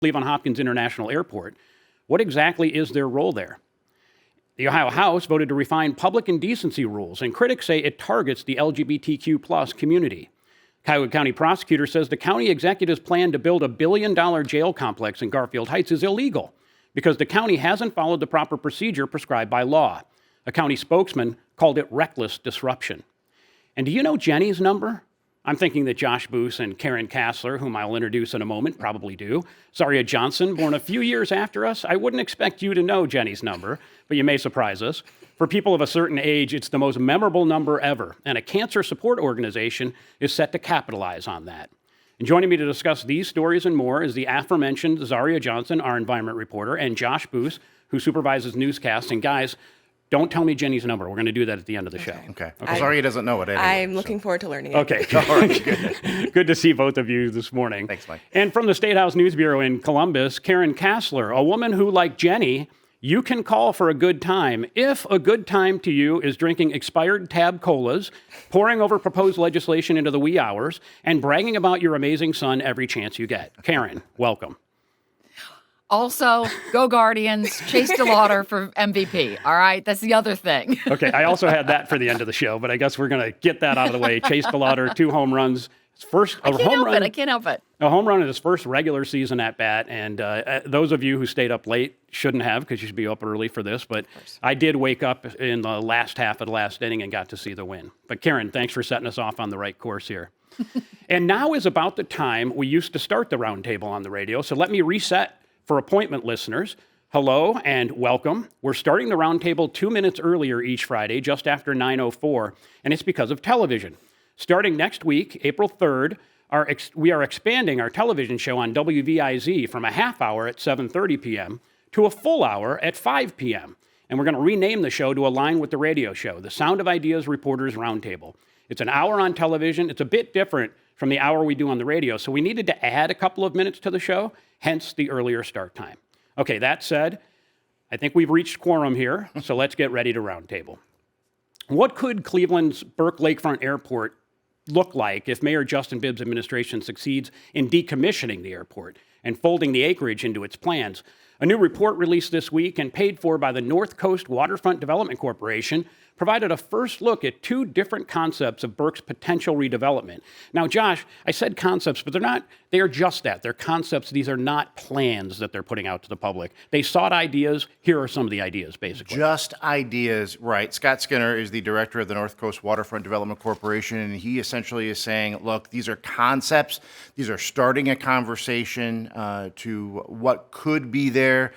Cleveland Hopkins International Airport. What exactly is their role there? The Ohio House voted to refine public indecency rules, and critics say it targets the LGBTQ plus community. Cuyahoga County prosecutor says the county executive's plan to build a $1 billion jail complex in Garfield Heights is illegal because the county hasn't followed the proper procedure prescribed by law. A county spokesman called it reckless disruption. And do you know Jenny's number? I'm thinking that Josh Boos and Karen Kassler, whom I'll introduce in a moment, probably do. Zaria Johnson, born a few years after us, I wouldn't expect you to know Jenny's number, but you may surprise us. For people of a certain age, it's the most memorable number ever, and a cancer support organization is set to capitalize on that. And joining me to discuss these stories and more is the aforementioned Zaria Johnson, our environment reporter, and Josh Boos, who supervises newscasts. And guys, don't tell me Jenny's number. We're going to do that at the end of the show. Okay. Zaria doesn't know it anyway. I'm looking forward to learning it. Okay. All right, good. Good to see both of you this morning. Thanks, Mike. And from the State House News Bureau in Columbus, Karen Kassler, a woman who, like Jenny, you can call for a good time if a good time to you is drinking expired Tab Colas, poring over proposed legislation into the wee hours, and bragging about your amazing son every chance you get. Karen, welcome. Also, go Guardians, Chase DeLauder for MVP. All right, that's the other thing. Okay, I also had that for the end of the show, but I guess we're going to get that out of the way. Chase DeLauder, 2 home runs. His first I can't help it. A home run in his first regular season at bat, and those of you who stayed up late shouldn't have, because you should be up early for this, but I did wake up in the last half of the last inning and got to see the win. But Karen, thanks for setting us off on the right course here. And now is about the time we used to start the roundtable on the radio, so let me reset for appointment listeners. Hello and welcome. We're starting the roundtable 2 minutes earlier each Friday, just after 9:04, and it's because of television. Starting next week, April 3rd, we are expanding our television show on WVIZ from a half hour at 7:30 p.m. to a full hour at 5 p.m. And we're going to rename the show to align with the radio show, the Sound of Ideas Reporters Roundtable. It's an hour on television. It's a bit different from the hour we do on the radio, so we needed to add a couple of minutes to the show, hence the earlier start time. Okay, that said, I think we've reached quorum here, so let's get ready to roundtable. What could Cleveland's Burke Lakefront Airport look like if Mayor Justin Bibb's administration succeeds in decommissioning the airport and folding the acreage into its plans? A new report released this week and paid for by the North Coast Waterfront Development Corporation provided a first look at 2 different concepts of Burke's potential redevelopment. Now, Josh, I said concepts, but they are just that. They're concepts. These are not plans that they're putting out to the public. They sought ideas. Here are some of the ideas, basically. Just ideas, right. Scott Skinner is the director of the North Coast Waterfront Development Corporation, and he essentially is saying, look, these are concepts. These are starting a conversation to what could be there.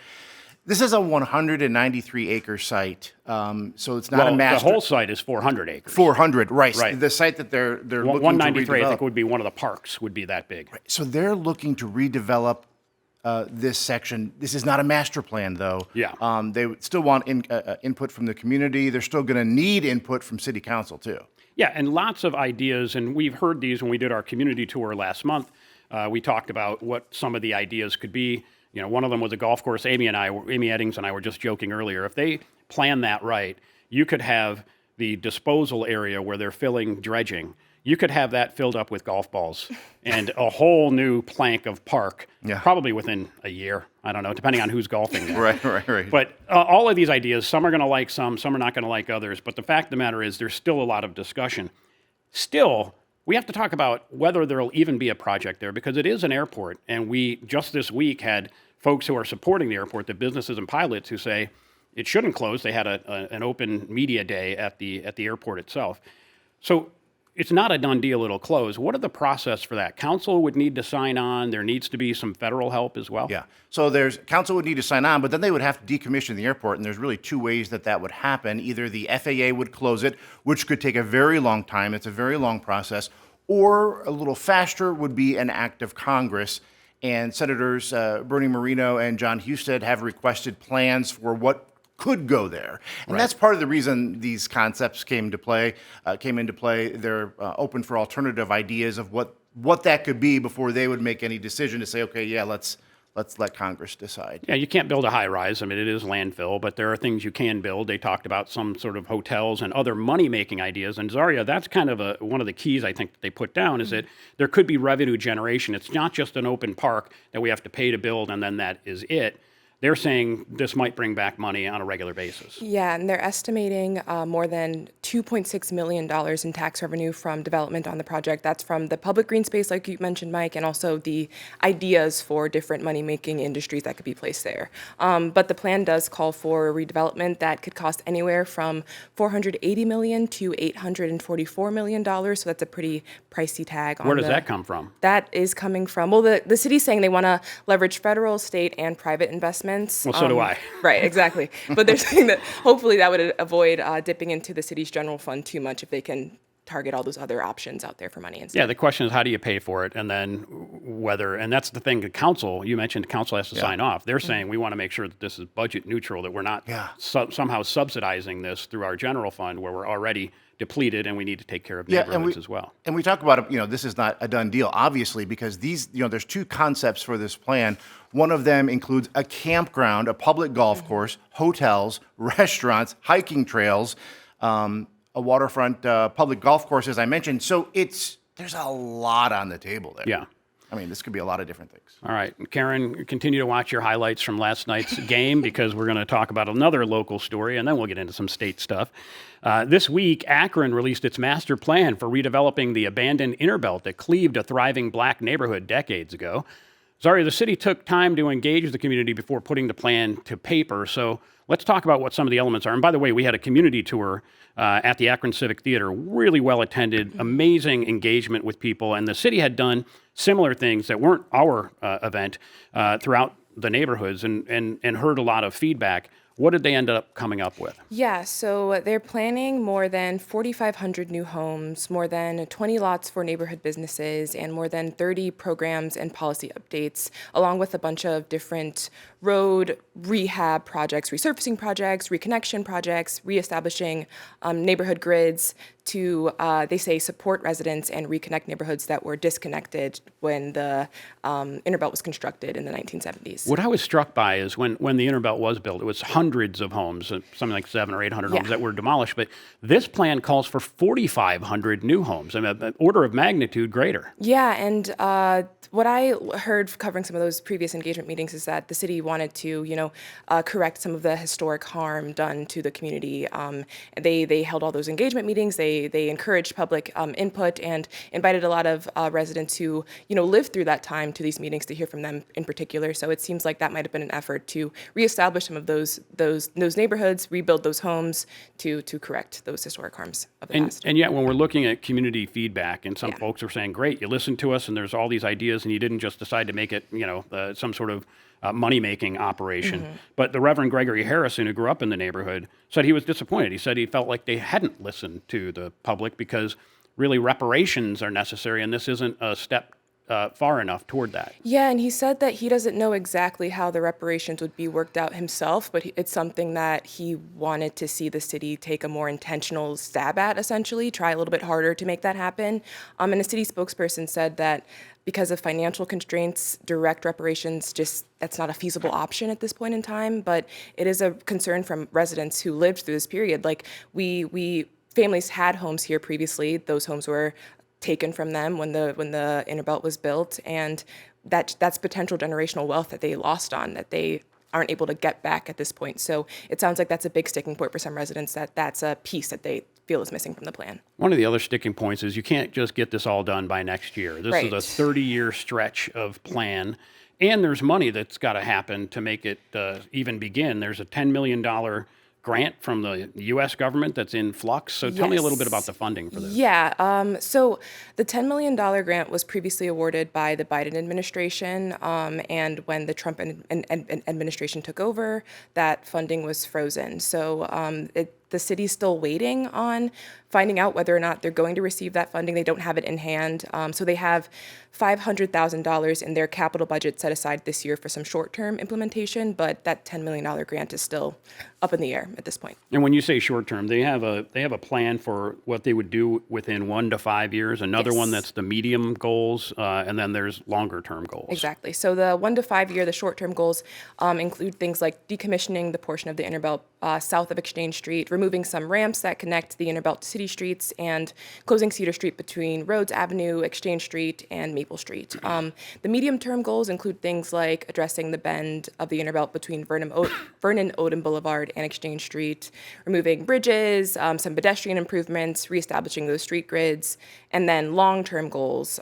This is a 193-acre site, so it's not a master. The whole site is 400 acres. 400, right. The site that they're looking to redevelop. 193, I think, would be one of the parks, would be that big. Right. So they're looking to redevelop this section. This is not a master plan, though. Yeah. They still want input from the community. They're still going to need input from city council, too. Yeah, and lots of ideas, and we've heard these when we did our community tour last month. We talked about what some of the ideas could be. You know, one of them was a golf course. Amy Eddings and I were just joking earlier. If they plan that right, you could have the disposal area where they're filling dredging. You could have that filled up with golf balls and a whole new plank of park, probably within a year. I don't know, depending on who's golfing there. Right. But all of these ideas, some are going to like some are not going to like others. But the fact of the matter is there's still a lot of discussion. Still, we have to talk about whether there'll even be a project there, because it is an airport. And we just this week had folks who are supporting the airport, the businesses and pilots, who say it shouldn't close. They had an open media day at the airport itself. So it's not a done deal, it'll close. What are the process for that? Council would need to sign on. There needs to be some federal help as well. Yeah. So council would need to sign on, but then they would have to decommission the airport, and there's really 2 ways that would happen. Either the FAA would close it, which could take a very long time. It's a very long process. Or a little faster would be an act of Congress. And Senators Bernie Moreno and John Husted have requested plans for what could go there. And that's part of the reason these concepts came into play. They're open for alternative ideas of what that could be before they would make any decision to say, okay, yeah, let's let's let Congress decide. Yeah, you can't build a high rise. I mean, it is landfill, but there are things you can build. They talked about some sort of hotels and other money making ideas. And Zaria, that's kind of one of the keys I think that they put down is that there could be revenue generation. It's not just an open park that we have to pay to build and then that is it. They're saying this might bring back money on a regular basis. Yeah, and they're estimating more than $2.6 million in tax revenue from development on the project. That's from the public green space, like you mentioned, Mike, and also the ideas for different money-making industries that could be placed there. But the plan does call for redevelopment that could cost anywhere from $480 million to $844 million. So that's a pretty pricey tag. Where does that come from? That is coming from, well, the city's saying they want to leverage federal, state, and private investments. Well, so do I. Right, exactly. But they're saying that hopefully that would avoid dipping into the city's general fund too much if they can target all those other options out there for money instead. Yeah, the question is how do you pay for it, and then whether, and that's the thing. The council, you mentioned, the council has to sign off. They're saying we want to make sure that this is budget neutral, that we're not somehow subsidizing this through our general fund where we're already depleted and we need to take care of neighborhoods as well. And we talk about, this is not a done deal, obviously, because these, there's two concepts for this plan. One of them includes a campground, a public golf course, hotels, restaurants, hiking trails, a waterfront public golf course, as I mentioned. So there's a lot on the table there. Yeah. I mean, this could be a lot of different things. All right, Karen, continue to watch your highlights from last night's game because we're going to talk about another local story, and then we'll get into some state stuff. This week, Akron released its master plan for redeveloping the abandoned inner belt that cleaved a thriving black neighborhood decades ago. Zaria, the city took time to engage the community before putting the plan to paper, so let's talk about what some of the elements are. And by the way, we had a community tour at the Akron Civic Theater, really well attended, amazing engagement with people, and the city had done similar things that weren't our event throughout the neighborhoods and heard a lot of feedback. What did they end up coming up with? Yeah, so they're planning more than 4,500 new homes, more than 20 lots for neighborhood businesses, and more than 30 programs and policy updates, along with a bunch of different road rehab projects, resurfacing projects, reconnection projects, reestablishing neighborhood grids to, they say, support residents and reconnect neighborhoods that were disconnected when the inner belt was constructed in the 1970s. What I was struck by is when the inner belt was built, it was hundreds of homes, something like 700 or 800 homes that were demolished. But this plan calls for 4,500 new homes. I mean, an order of magnitude greater. Yeah, and what I heard covering some of those previous engagement meetings is that the city wanted to, correct some of the historic harm done to the community. They held all those engagement meetings. They encouraged public input and invited a lot of residents who, lived through that time to these meetings to hear from them in particular. So it seems like that might have been an effort to reestablish some of those neighborhoods, rebuild those homes to correct those historic harms of the past. And yet, when we're looking at community feedback, and some folks are saying, "Great, you listened to us, and there's all these ideas, and you didn't just decide to make it, some sort of money-making operation." But the Reverend Gregory Harrison, who grew up in the neighborhood, said he was disappointed. He said he felt like they hadn't listened to the public because really reparations are necessary, and this isn't a step far enough toward that. Yeah, and he said that he doesn't know exactly how the reparations would be worked out himself, but it's something that he wanted to see the city take a more intentional stab at, essentially, try a little bit harder to make that happen. And a city spokesperson said that because of financial constraints, direct reparations, that's not a feasible option at this point in time, but it is a concern from residents who lived through this period. Like, families had homes here previously. Those homes were taken from them when the inner belt was built, and that's potential generational wealth that they lost on, that they aren't able to get back at this point. So it sounds like that's a big sticking point for some residents, that's a piece that they feel is missing from the plan. One of the other sticking points is you can't just get this all done by next year. This is a 30-year stretch of plan, and there's money that's got to happen to make it even begin. There's a $10 million grant from the U.S. government that's in flux. So tell me a little bit about the funding for this. Yeah, so the $10 million grant was previously awarded by the Biden administration, and when the Trump administration took over, that funding was frozen. So the city's still waiting on finding out whether or not they're going to receive that funding. They don't have it in hand. So they have $500,000 in their capital budget set aside this year for some short-term implementation, but that $10 million grant is still up in the air at this point. And when you say short term, they have a plan for what they would do within 1 to 5 years. Another Yes. one that's the medium goals, and then there's longer term goals. Exactly. So the 1 to 5 year, the short-term goals include things like decommissioning the portion of the inner belt south of Exchange Street, removing some ramps that connect the inner belt to city streets, and closing Cedar Street between Rhodes Avenue, Exchange Street, and Maple Street. The medium-term goals include things like addressing the bend of the inner belt between Vernon Odom Boulevard and Exchange Street, removing bridges, some pedestrian improvements, reestablishing those street grids, and then long-term goals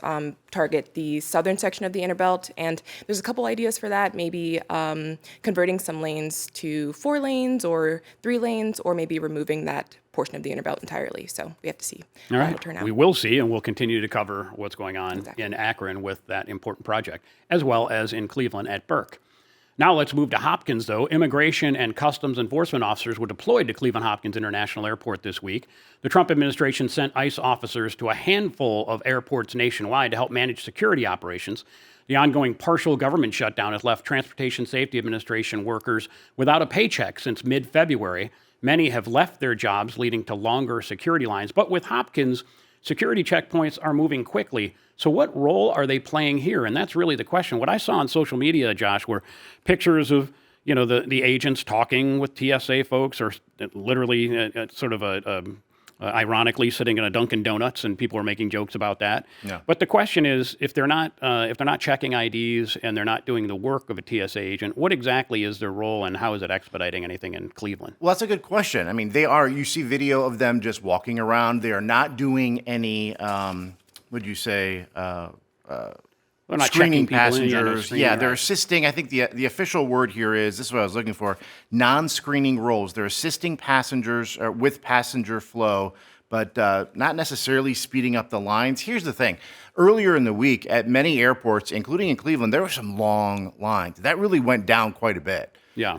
target the southern section of the inner belt. And there's a couple ideas for that, maybe converting some lanes to 4 lanes or 3 lanes, or maybe removing that portion of the inner belt entirely. So we have to see All how right. it'll turn out. We will see, and we'll continue to cover what's going on Exactly. in Akron with that important project, as well as in Cleveland at Burke. Now let's move to Hopkins, though. Immigration and Customs Enforcement officers were deployed to Cleveland Hopkins International Airport this week. The Trump administration sent ICE officers to a handful of airports nationwide to help manage security operations. The ongoing partial government shutdown has left Transportation Safety Administration workers without a paycheck since mid-February. Many have left their jobs, leading to longer security lines. But with Hopkins, security checkpoints are moving quickly. So what role are they playing here? And that's really the question. What I saw on social media, Josh, were pictures of the agents talking with TSA folks, or literally sort of ironically sitting in a Dunkin' Donuts, and people are making jokes about that. Yeah. But the question is, if they're not checking IDs and they're not doing the work of a TSA agent, what exactly is their role, and how is it expediting anything in Cleveland? Well, that's a good question. I mean, you see video of them just walking around. They are not doing any, would you say, They're not screening checking people in, passengers. screening, Yeah, they're right. assisting. I think the official word here is, this is what I was looking for, non-screening roles. They're assisting passengers with passenger flow, but not necessarily speeding up the lines. Here's the thing. Earlier in the week, at many airports, including in Cleveland, there were some long lines. That really went down quite a bit. Yeah.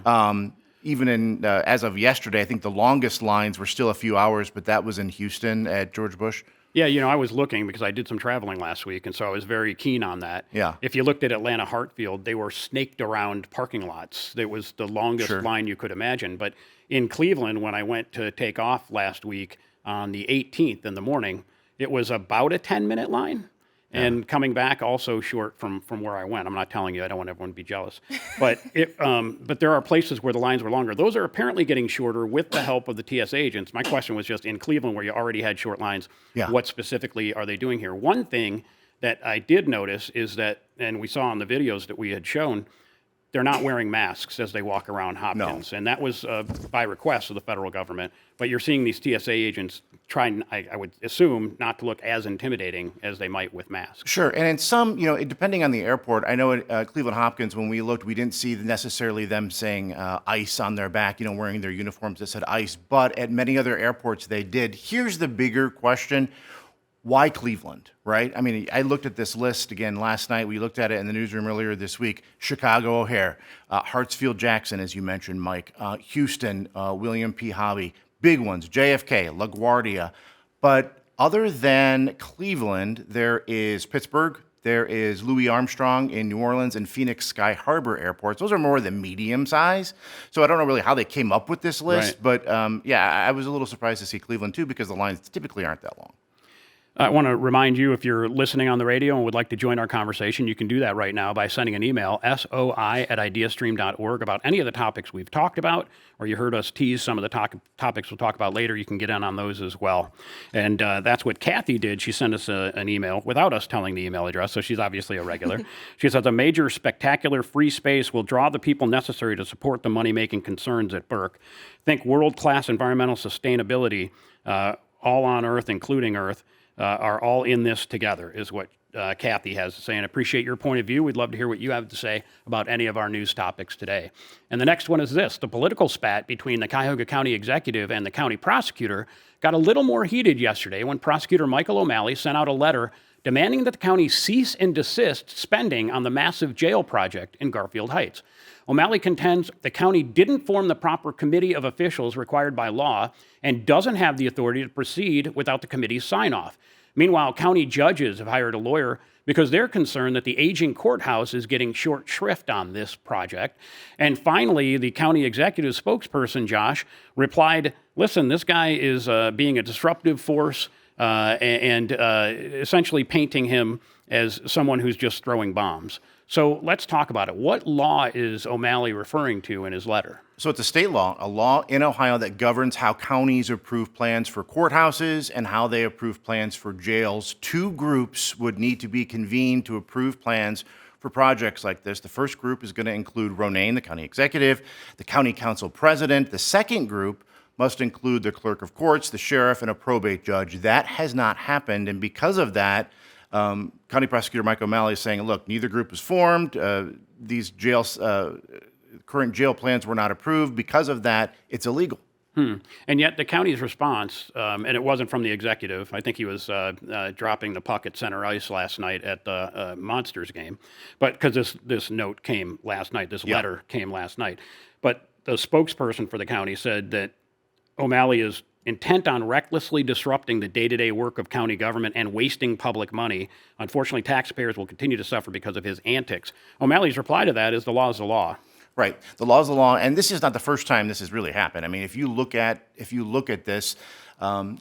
Even in, as of yesterday, I think the longest lines were still a few hours, but that was in Houston at George Bush. Yeah, I was looking because I did some traveling last week, and so I was very keen on that. Yeah. If you looked at Atlanta Hartfield, they were snaked around parking lots. It was the longest Sure. line you could imagine. But in Cleveland, when I went to take off last week on the 18th in the morning, it was about a 10-minute line. And coming back also short from where I went. I'm not telling you, I don't want everyone to be jealous. But but there are places where the lines were longer. Those are apparently getting shorter with the help of the TSA agents. My question was just in Cleveland, where you already had short lines, Yeah. what specifically are they doing here? One thing that I did notice is that, and we saw in the videos that we had shown, they're not wearing masks as they walk around Hopkins. And that was by request of the federal government. But you're seeing these TSA agents trying, I would assume, not to look as intimidating as they might with masks. Sure, and in some, depending on the airport, I know at Cleveland Hopkins, when we looked, we didn't see necessarily them saying ICE on their back, wearing their uniforms that said ICE, but at many other airports they did. Here's the bigger question. Why Cleveland, right? I mean, I looked at this list again last night. We looked at it in the newsroom earlier this week. Chicago O'Hare, Hartsfield-Jackson, as you mentioned, Mike, Houston, William P. Hobby, big ones, JFK, LaGuardia. But other than Cleveland, there is Pittsburgh, there is Louis Armstrong in New Orleans, and Phoenix Sky Harbor airports. Those are more the medium size. So I don't know really how they came up with this list, but I was a little surprised to see Cleveland too, because the lines typically aren't that long. I want to remind you, if you're listening on the radio and would like to join our conversation, you can do that right now by sending an email, soi@ideastream.org, about any of the topics we've talked about, or you heard us tease some of the topics we'll talk about later. You can get in on those as well. And that's what Kathy did. She sent us an email without us telling the email address, so she's obviously a regular. She says, a major, spectacular free space will draw the people necessary to support the money-making concerns at Burke. Think world-class environmental sustainability, all on Earth, including Earth, are all in this together, is what Kathy has to say. And appreciate your point of view. We'd love to hear what you have to say about any of our news topics today. And the next one is this. The political spat between the Cuyahoga County executive and the county prosecutor got a little more heated yesterday when prosecutor Michael O'Malley sent out a letter demanding that the county cease and desist spending on the massive jail project in Garfield Heights. O'Malley contends the county didn't form the proper committee of officials required by law and doesn't have the authority to proceed without the committee's sign-off. Meanwhile, county judges have hired a lawyer because they're concerned that the aging courthouse is getting short shrift on this project. And finally, the county executive spokesperson, Josh, replied, listen, this guy is being a disruptive force and essentially painting him as someone who's just throwing bombs. So let's talk about it. What law is O'Malley referring to in his letter? So it's a state law, a law in Ohio that governs how counties approve plans for courthouses and how they approve plans for jails. Two groups would need to be convened to approve plans for projects like this. The first group is going to include Ronayne, the county executive, the county council president. The second group must include the clerk of courts, the sheriff, and a probate judge. That has not happened, and because of that, County Prosecutor Mike O'Malley is saying, look, neither group is formed. These current jail plans were not approved. Because of that, it's illegal. And yet the county's response, and it wasn't from the executive, I think he was dropping the puck at center ice last night at the Monsters game, but because this note came last night, this letter came last night. But the spokesperson for the county said that O'Malley is intent on recklessly disrupting the day-to-day work of county government and wasting public money. Unfortunately, taxpayers will continue to suffer because of his antics. O'Malley's reply to that is the law is the law. Right. The law is the law, and this is not the first time this has really happened. I mean, if you look at this,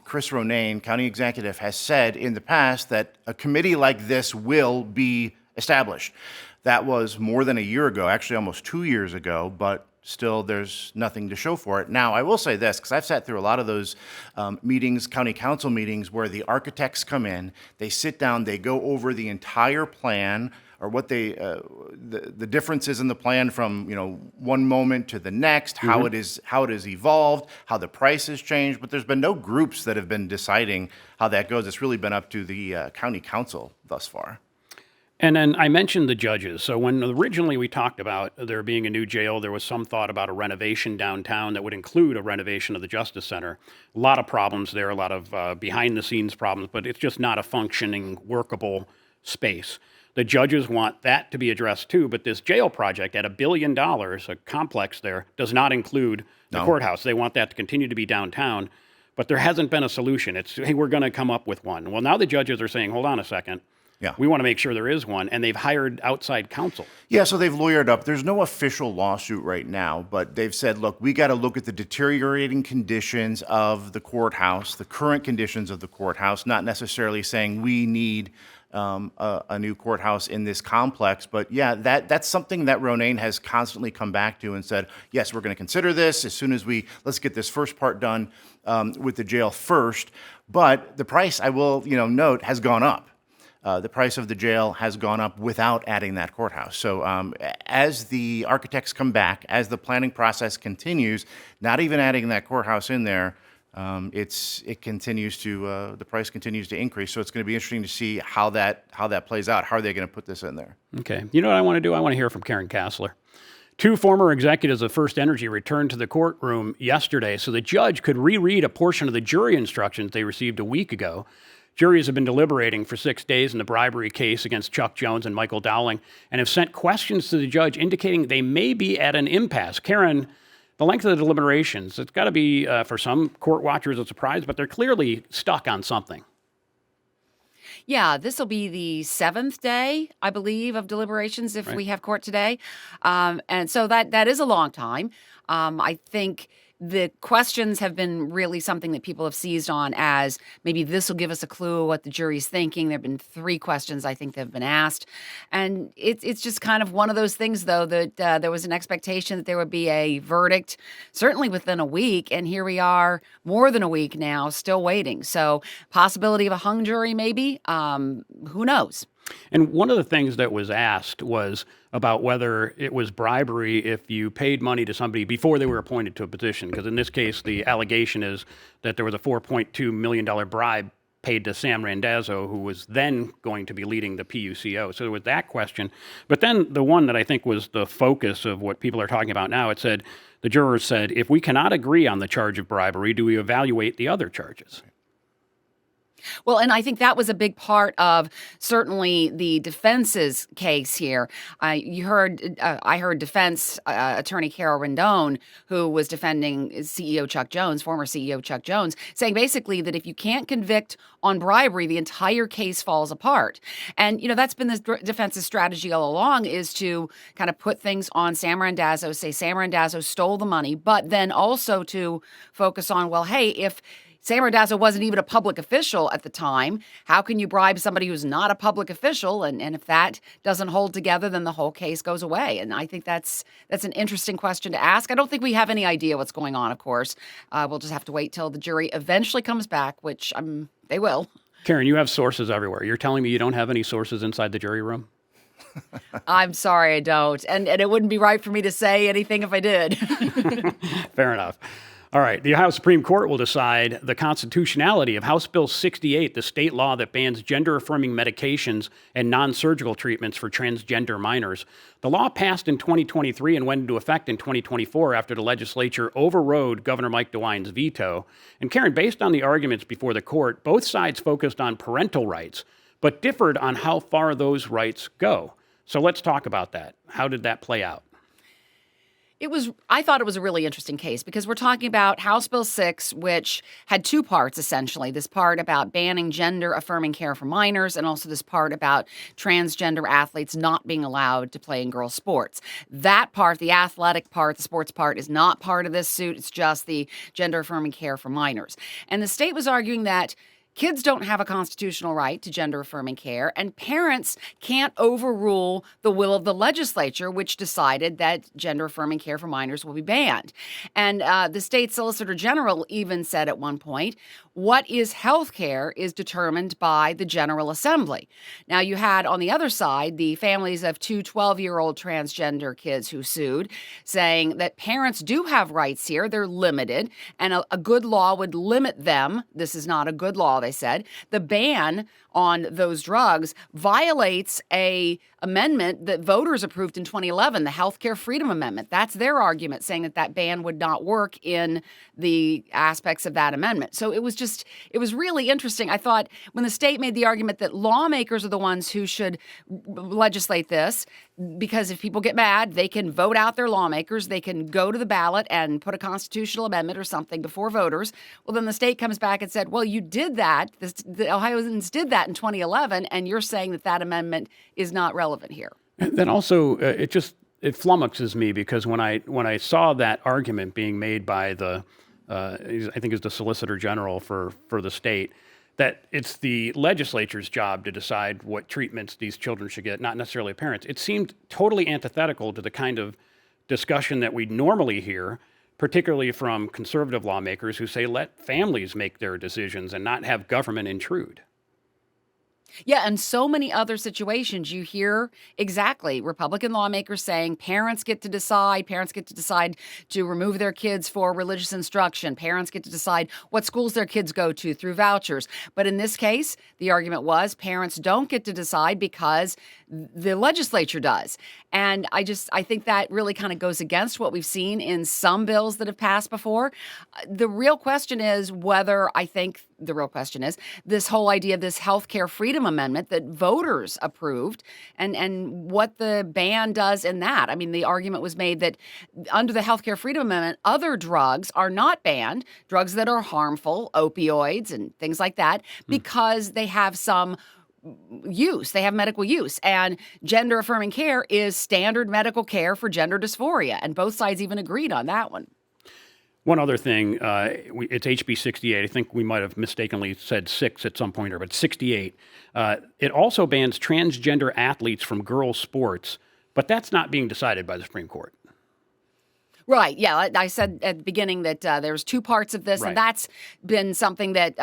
Chris Ronayne, county executive, has said in the past that a committee like this will be established. That was more than a year ago, actually almost 2 years ago, but still there's nothing to show for it. Now, I will say this, because I've sat through a lot of those meetings, county council meetings, where the architects come in, they sit down, they go over the entire plan, or what the differences in the plan from one moment to the next, how it has evolved, how the price has changed. But there's been no groups that have been deciding how that goes. It's really been up to the county council thus far. And then I mentioned the judges. So when originally we talked about there being a new jail, there was some thought about a renovation downtown that would include a renovation of the Justice Center. A lot of problems there, a lot of behind-the-scenes problems, but it's just not a functioning, workable space. The judges want that to be addressed too, but this jail project at $1 billion, a complex there, does not include the courthouse. They want that to continue to be downtown, but there hasn't been a solution. It's, hey, we're going to come up with one. Well, now the judges are saying, hold on a second. Yeah. We want to make sure there is one, and they've hired outside counsel. Yeah, so they've lawyered up. There's no official lawsuit right now, but they've said, look, we got to look at the deteriorating conditions of the courthouse, the current conditions of the courthouse, not necessarily saying we need a new courthouse in this complex. But yeah, that's something that Ronayne has constantly come back to and said, yes, we're going to consider this as soon as let's get this first part done with the jail first. But the price, I will note, has gone up. The price of the jail has gone up without adding that courthouse. So as the architects come back, as the planning process continues, not even adding that courthouse in there, the price continues to increase. So it's going to be interesting to see how that plays out. How are they going to put this in there? Okay. You know what I want to do? I want to hear from Karen Kassler. Two former executives of First Energy returned to the courtroom yesterday so the judge could reread a portion of the jury instructions they received a week ago. Juries have been deliberating for 6 days in the bribery case against Chuck Jones and Michael Dowling and have sent questions to the judge indicating they may be at an impasse. Karen, the length of the deliberations, it's got to be, for some court watchers, a surprise, but they're clearly stuck on something. Yeah, this will be the 7th day, I believe, of deliberations if we have court today. And so that is a long time. I think the questions have been really something that people have seized on as maybe this will give us a clue of what the jury's thinking. There have been 3 questions, I think, that have been asked. And it's just kind of one of those things, though, that there was an expectation that there would be a verdict, certainly within a week. And here we are, more than a week now, still waiting. So possibility of a hung jury, maybe. Who knows? And one of the things that was asked was about whether it was bribery if you paid money to somebody before they were appointed to a position. Because in this case, the allegation is that there was a $4.2 million bribe paid to Sam Randazzo, who was then going to be leading the PUCO. So there was that question. But then the one that I think was the focus of what people are talking about now, it said, the jurors said, if we cannot agree on the charge of bribery, do we evaluate the other charges? Well, and I think that was a big part of certainly the defense's case here. I heard defense attorney Carol Rendon, who was defending CEO Chuck Jones, former CEO Chuck Jones, saying basically that if you can't convict on bribery, the entire case falls apart. And, that's been the defense's strategy all along, is to kind of put things on Sam Randazzo, say Sam Randazzo stole the money, but then also to focus on, well, hey, if Sam Randazzo wasn't even a public official at the time, how can you bribe somebody who's not a public official? And if that doesn't hold together, then the whole case goes away. And I think that's an interesting question to ask. I don't think we have any idea what's going on, of course. We'll just have to wait till the jury eventually comes back, which they will. Karen, you have sources everywhere. You're telling me you don't have any sources inside the jury room? I'm sorry, I don't. And it wouldn't be right for me to say anything if I did. Fair enough. All right. The Ohio Supreme Court will decide the constitutionality of House Bill 68, the state law that bans gender-affirming medications and non-surgical treatments for transgender minors. The law passed in 2023 and went into effect in 2024 after the legislature overrode Governor Mike DeWine's veto. And Karen, based on the arguments before the court, both sides focused on parental rights, but differed on how far those rights go. So let's talk about that. How did that play out? I thought it was a really interesting case because we're talking about House Bill 6, which had two parts, essentially. This part about banning gender-affirming care for minors, and also this part about transgender athletes not being allowed to play in girls' sports. That part, the athletic part, the sports part, is not part of this suit. It's just the gender-affirming care for minors. And the state was arguing that kids don't have a constitutional right to gender-affirming care, and parents can't overrule the will of the legislature, which decided that gender-affirming care for minors will be banned. And the state solicitor general even said at one point, what is health care is determined by the General Assembly. Now, you had on the other side the families of two 12-year-old transgender kids who sued, saying that parents do have rights here. They're limited, and a good law would limit them. This is not a good law, they said. The ban on those drugs violates a amendment that voters approved in 2011, the Healthcare Freedom Amendment. That's their argument, saying that ban would not work in the aspects of that amendment. So it was really interesting. I thought when the state made the argument that lawmakers are the ones who should legislate this, because if people get mad, they can vote out their lawmakers. They can go to the ballot and put a constitutional amendment or something before voters. Well, then the state comes back and said, well, you did that. The Ohioans did that in 2011, and you're saying that amendment is not relevant here. And then also, it flummoxes me because when I saw that argument being made by I think it's the Solicitor General for the state, that it's the legislature's job to decide what treatments these children should get, not necessarily parents. It seemed totally antithetical to the kind of discussion that we normally hear, particularly from conservative lawmakers who say let families make their decisions and not have government intrude. Yeah, and so many other situations you hear exactly Republican lawmakers saying parents get to decide to remove their kids for religious instruction. Parents get to decide what schools their kids go to through vouchers. But in this case, the argument was parents don't get to decide because the legislature does. And I think that really kind of goes against what we've seen in some bills that have passed before. The real question is this whole idea of this healthcare freedom amendment that voters approved and what the ban does in that. I mean, the argument was made that under the healthcare freedom amendment, other drugs are not banned, drugs that are harmful, opioids and things like that, because they have some use. They have medical use. And gender affirming care is standard medical care for gender dysphoria. And both sides even agreed on that one. One other thing, it's HB 68. I think we might have mistakenly said 6 at some point, but 68. It also bans transgender athletes from girls' sports, but that's not being decided by the Supreme Court. Right. Yeah. I said at the beginning that there's two parts of this, right. And that's been something that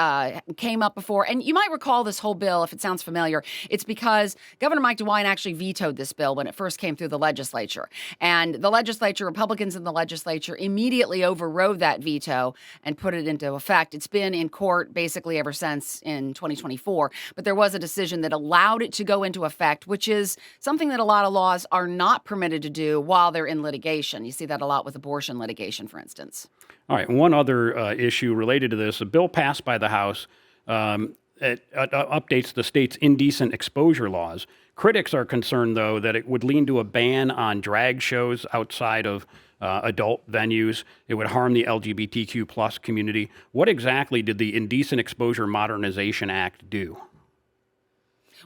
came up before. And you might recall this whole bill, if it sounds familiar. It's because Governor Mike DeWine actually vetoed this bill when it first came through the legislature. And the legislature, Republicans in the legislature, immediately overrode that veto and put it into effect. It's been in court basically ever since in 2024. But there was a decision that allowed it to go into effect, which is something that a lot of laws are not permitted to do while they're in litigation. You see that a lot with abortion litigation, for instance. All right. One other issue related to this, a bill passed by the House it updates the state's indecent exposure laws. Critics are concerned, though, that it would lead to a ban on drag shows outside of adult venues. It would harm the LGBTQ plus community. What exactly did the Indecent Exposure Modernization Act do?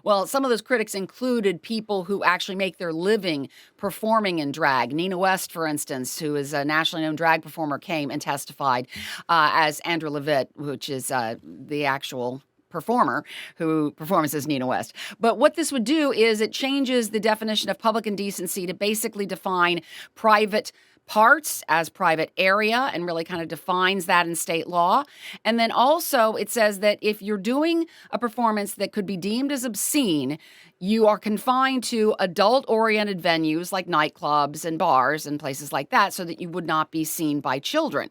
Well, some of those critics included people who actually make their living performing in drag. Nina West, for instance, who is a nationally known drag performer, came and testified as Andrew Levitt, which is the actual performer who performs as Nina West. But what this would do is it changes the definition of public indecency to basically define private parts as private area and really kind of defines that in state law. And then also it says that if you're doing a performance that could be deemed as obscene, you are confined to adult-oriented venues like nightclubs and bars and places like that so that you would not be seen by children.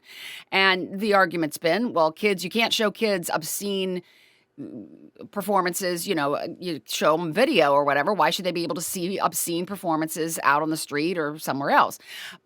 And the argument's been, well, kids, you can't show kids obscene performances, you show them video or whatever. Why should they be able to see obscene performances out on the street or somewhere else?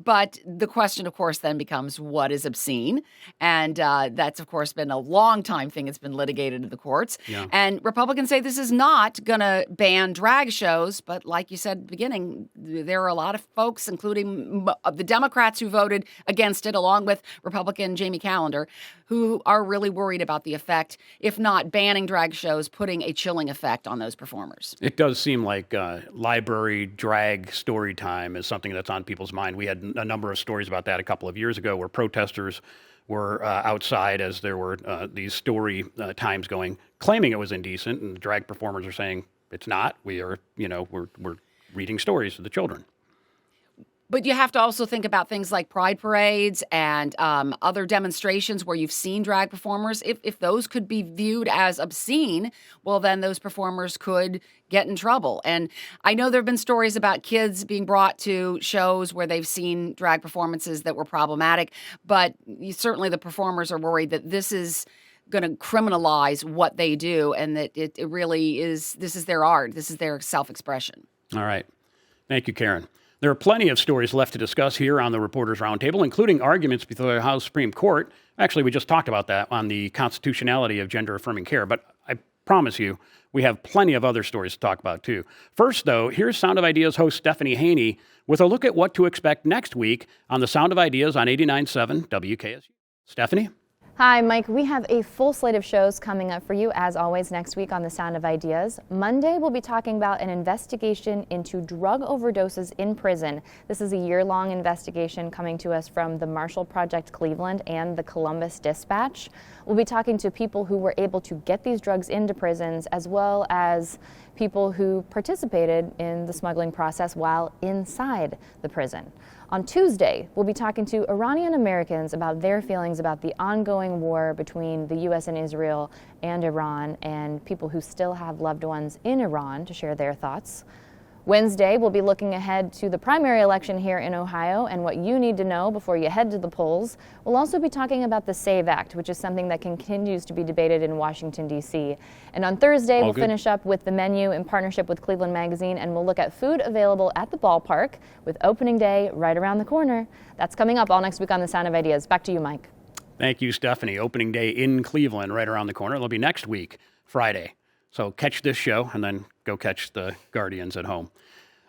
But the question, of course, then becomes what is obscene? And that's, of course, been a long time thing. It's been litigated in the courts. Yeah. And Republicans say this is not going to ban drag shows. But like you said at the beginning, there are a lot of folks, including the Democrats who voted against it, along with Republican Jamie Callender, who are really worried about the effect, if not banning drag shows, putting a chilling effect on those performers. It does seem like library drag story time is something that's on people's mind. We had a number of stories about that a couple of years ago where protesters were outside as there were these story times going, claiming it was indecent, and the drag performers are saying it's not. We are, we're reading stories to the children. But you have to also think about things like pride parades and other demonstrations where you've seen drag performers. If those could be viewed as obscene, well, then those performers could get in trouble. And I know there have been stories about kids being brought to shows where they've seen drag performances that were problematic. But certainly the performers are worried that this is going to criminalize what they do and that it really is, this is their art. This is their self-expression. All right. Thank you, Karen. There are plenty of stories left to discuss here on the Reporters Roundtable, including arguments before the House Supreme Court. Actually, we just talked about that on the constitutionality of gender-affirming care, but I promise you, we have plenty of other stories to talk about, too. First, though, here's Sound of Ideas host Stephanie Haney with a look at what to expect next week on the Sound of Ideas on 89.7 WKSU. Stephanie? Hi, Mike. We have a full slate of shows coming up for you, as always, next week on The Sound of Ideas. Monday, we'll be talking about an investigation into drug overdoses in prison. This is a year-long investigation coming to us from the Marshall Project Cleveland and the Columbus Dispatch. We'll be talking to people who were able to get these drugs into prisons, as well as people who participated in the smuggling process while inside the prison. On Tuesday, we'll be talking to Iranian Americans about their feelings about the ongoing war between the U.S. and Israel and Iran, and people who still have loved ones in Iran to share their thoughts. Wednesday, we'll be looking ahead to the primary election here in Ohio and what you need to know before you head to the polls. We'll also be talking about the SAVE Act, which is something that continues to be debated in Washington, D.C. And on Thursday, we'll finish up with the menu in partnership with Cleveland Magazine, and we'll look at food available at the ballpark with opening day right around the corner. That's coming up all next week on The Sound of Ideas. Back to you, Mike. Thank you, Stephanie. Opening day in Cleveland right around the corner. It'll be next week, Friday. So catch this show and then go catch the Guardians at home.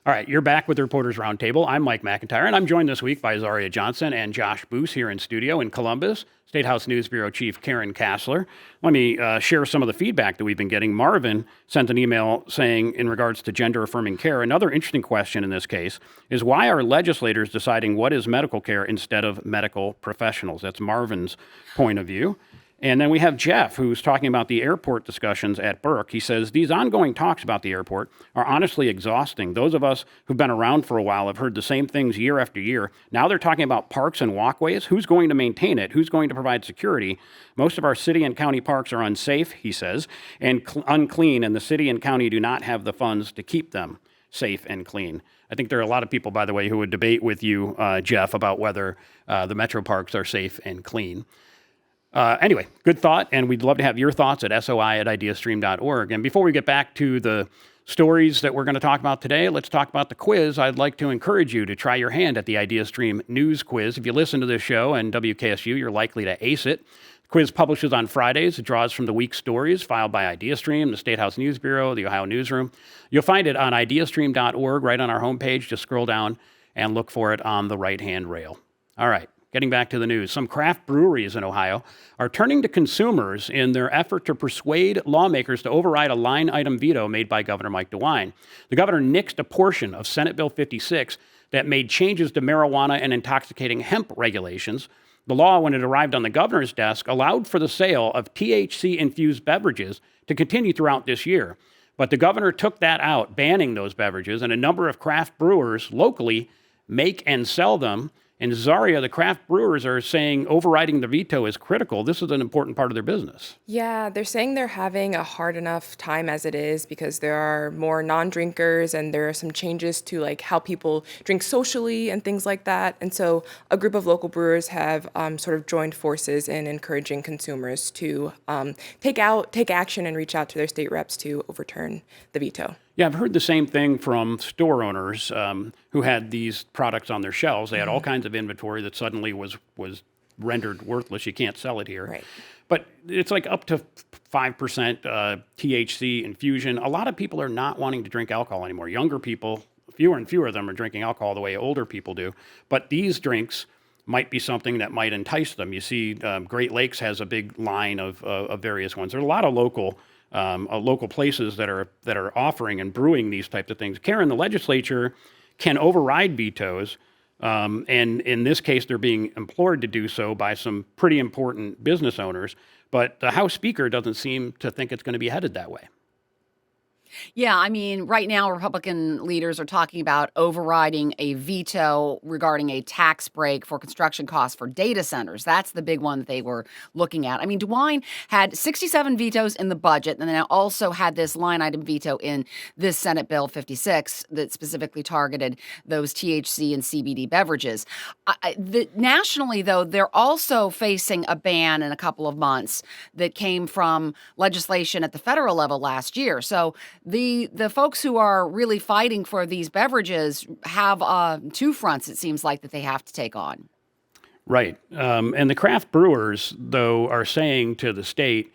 All right, you're back with the Reporters Roundtable. I'm Mike McIntyre, and I'm joined this week by Zaria Johnson and Josh Boos here in studio in Columbus. State House News Bureau Chief Karen Kassler. Let me share some of the feedback that we've been getting. Marvin sent an email saying, in regards to gender-affirming care, another interesting question in this case is why are legislators deciding what is medical care instead of medical professionals? That's Marvin's point of view. And then we have Jeff, who's talking about the airport discussions at Burke. He says, these ongoing talks about the airport are honestly exhausting. Those of us who've been around for a while have heard the same things year after year. Now they're talking about parks and walkways. Who's going to maintain it? Who's going to provide security? Most of our city and county parks are unsafe, he says, and unclean, and the city and county do not have the funds to keep them safe and clean. I think there are a lot of people, by the way, who would debate with you, Jeff, about whether the metro parks are safe and clean. Anyway, good thought, and we'd love to have your thoughts at soi@ideastream.org. And before we get back to the stories that we're going to talk about today, let's talk about the quiz. I'd like to encourage you to try your hand at the IdeaStream News Quiz. If you listen to this show and WKSU, you're likely to ace it. The quiz publishes on Fridays. It draws from the week's stories filed by IdeaStream, the State House News Bureau, the Ohio Newsroom. You'll find it on ideastream.org right on our homepage. Just scroll down and look for it on the right-hand rail. All right. Getting back to the news, some craft breweries in Ohio are turning to consumers in their effort to persuade lawmakers to override a line item veto made by Governor Mike DeWine. The governor nixed a portion of Senate Bill 56 that made changes to marijuana and intoxicating hemp regulations. The law, when it arrived on the governor's desk, allowed for the sale of THC-infused beverages to continue throughout this year. But the governor took that out, banning those beverages, and a number of craft brewers locally make and sell them. And Zaria, the craft brewers are saying overriding the veto is critical. This is an important part of their business. Yeah, they're saying they're having a hard enough time as it is because there are more non-drinkers and there are some changes to like how people drink socially and things like that. And so a group of local brewers have sort of joined forces in encouraging consumers to take action and reach out to their state reps to overturn the veto. Yeah, I've heard the same thing from store owners who had these products on their shelves. They had all kinds of inventory that suddenly was rendered worthless. You can't sell it here. Right. But it's like up to 5% THC infusion. A lot of people are not wanting to drink alcohol anymore. Younger people, fewer and fewer of them are drinking alcohol the way older people do. But these drinks might be something that might entice them. You see, Great Lakes has a big line of various ones. There are a lot of local places that are offering and brewing these types of things. Karen, the legislature can override vetoes, and in this case, they're being implored to do so by some pretty important business owners. But the House Speaker doesn't seem to think it's going to be headed that way. Yeah, I mean, right now, Republican leaders are talking about overriding a veto regarding a tax break for construction costs for data centers. That's the big one that they were looking at. I mean, DeWine had 67 vetoes in the budget, and then also had this line item veto in this Senate Bill 56 that specifically targeted those THC and CBD beverages. Nationally, though, they're also facing a ban in a couple of months that came from legislation at the federal level last year. So the folks who are really fighting for these beverages have two fronts, it seems like, that they have to take on. Right. And the craft brewers, though, are saying to the state,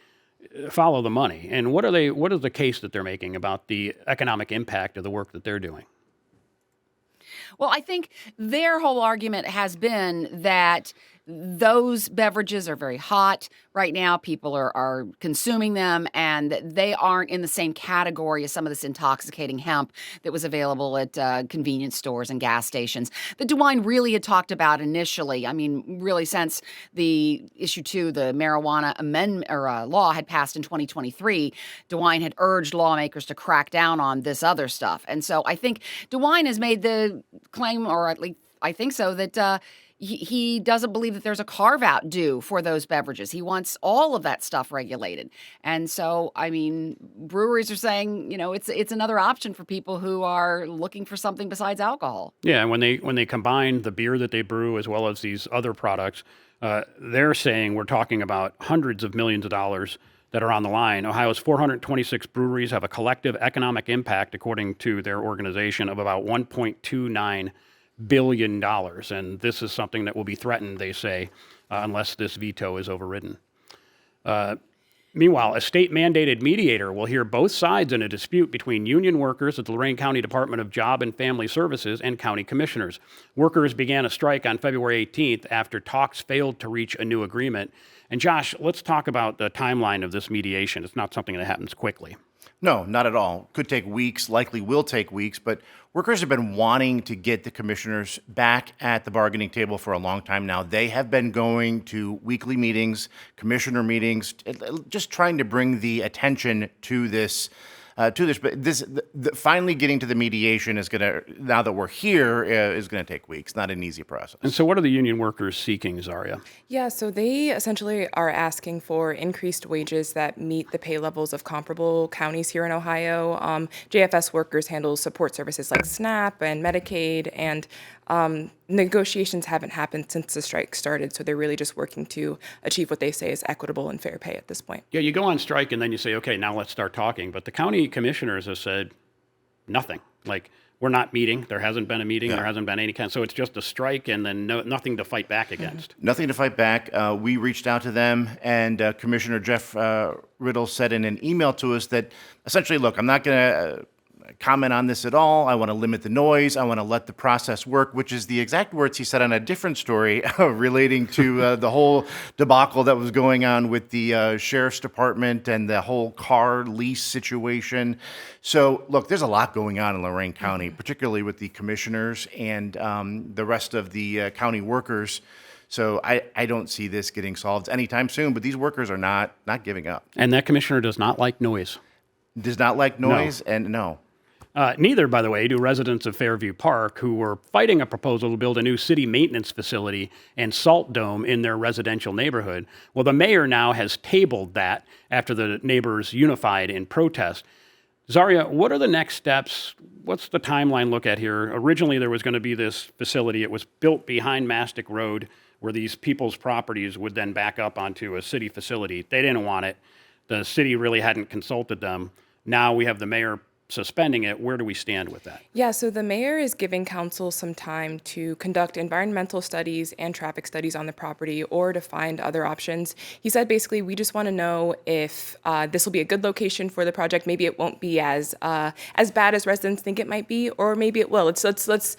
follow the money. And what is the case that they're making about the economic impact of the work that they're doing? Well, I think their whole argument has been that those beverages are very hot right now. People are consuming them, and they aren't in the same category as some of this intoxicating hemp that was available at convenience stores and gas stations that DeWine really had talked about initially. I mean, really since the issue 2, the marijuana amendment or law had passed in 2023, DeWine had urged lawmakers to crack down on this other stuff. And so I think DeWine has made the claim, or at least I think so, that he doesn't believe that there's a carve-out due for those beverages. He wants all of that stuff regulated. And so, I mean, breweries are saying, you know, it's another option for people who are looking for something besides alcohol. Yeah, and when they combine the beer that they brew as well as these other products, they're saying we're talking about hundreds of millions of dollars that are on the line. Ohio's 426 breweries have a collective economic impact, according to their organization, of about $1.29 billion. And this is something that will be threatened, they say, unless this veto is overridden. Meanwhile, a state-mandated mediator will hear both sides in a dispute between union workers at the Lorain County Department of Job and Family Services and county commissioners. Workers began a strike on February 18th after talks failed to reach a new agreement. And Josh, let's talk about the timeline of this mediation. It's not something that happens quickly. No, not at all. Could take weeks, likely will take weeks, but workers have been wanting to get the commissioners back at the bargaining table for a long time now. They have been going to weekly meetings, commissioner meetings, just trying to bring the attention to this. But finally getting to the mediation is going to, now that we're here, is going to take weeks. Not an easy process. And so what are the union workers seeking, Zaria? Yeah, so they essentially are asking for increased wages that meet the pay levels of comparable counties here in Ohio. JFS workers handle support services like SNAP and Medicaid, and negotiations haven't happened since the strike started, so they're really just working to achieve what they say is equitable and fair pay at this point. Yeah, you go on strike and then you say, okay, now let's start talking. But the county commissioners have said, nothing. Like, we're not meeting. There hasn't been a meeting. There hasn't been any kind. So it's just a strike and then nothing to fight back against. Nothing to fight back. We reached out to them, and Commissioner Jeff Riddle said in an email to us that essentially, look, I'm not going to comment on this at all. I want to limit the noise. I want to let the process work, which is the exact words he said on a different story relating to the whole debacle that was going on with the sheriff's department and the whole car lease situation. So, look, there's a lot going on in Lorain County, particularly with the commissioners and the rest of the county workers. So I don't see this getting solved anytime soon, but these workers are not giving up. And that commissioner does not like noise. Does not like noise, and no. Neither, by the way, do residents of Fairview Park, who were fighting a proposal to build a new city maintenance facility and salt dome in their residential neighborhood. Well, the mayor now has tabled that after the neighbors unified in protest. Zaria, what are the next steps? What's the timeline look at here? Originally, there was going to be this facility. It was built behind Mastic Road, where these people's properties would then back up onto a city facility. They didn't want it. The city really hadn't consulted them. Now we have the mayor suspending it. Where do we stand with that? Yeah, so the mayor is giving council some time to conduct environmental studies and traffic studies on the property or to find other options. He said basically, we just want to know if this will be a good location for the project. Maybe it won't be as bad as residents think it might be, or maybe it will. Let's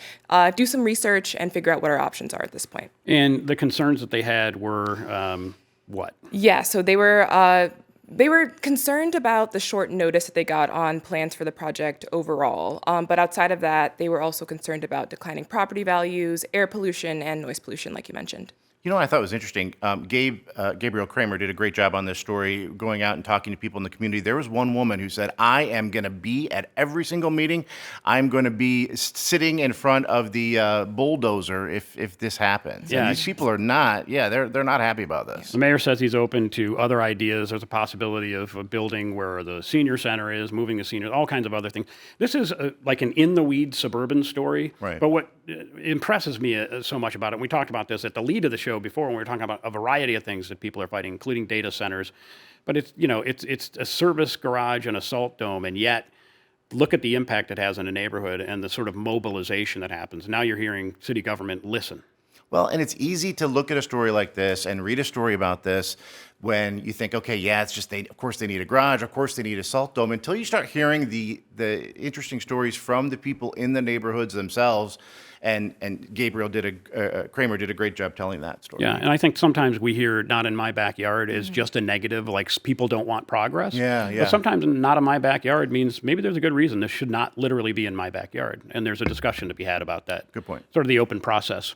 do some research and figure out what our options are at this point. And the concerns that they had were what? Yeah, so they were concerned about the short notice that they got on plans for the project overall. But outside of that, they were also concerned about declining property values, air pollution, and noise pollution, like you mentioned. You know what I thought was interesting? Gabriel Kramer did a great job on this story, going out and talking to people in the community. There was one woman who said, I am going to be at every single meeting. I'm going to be sitting in front of the bulldozer if this happens. Yeah. And these people are not, they're not happy about this. The mayor says he's open to other ideas. There's a possibility of a building where the senior center is, moving the seniors, all kinds of other things. This is like an in-the-weeds suburban story. Right. But what impresses me so much about it, and we talked about this at the lead of the show before when we were talking about a variety of things that people are fighting, including data centers. But it's a service garage and a salt dome, and yet look at the impact it has in a neighborhood and the sort of mobilization that happens. Now you're hearing city government listen. Well, and it's easy to look at a story like this and read a story about this when you think, okay, yeah, it's just of course they need a garage, of course they need a salt dome, until you start hearing the interesting stories from the people in the neighborhoods themselves. And Gabriel Kramer did a great job telling that story. Yeah, and I think sometimes we hear "not in my backyard" is just a negative, like people don't want progress. Yeah. But sometimes "not in my backyard" means maybe there's a good reason this should not literally be in my backyard, and there's a discussion to be had about that. Good point. Sort of the open process.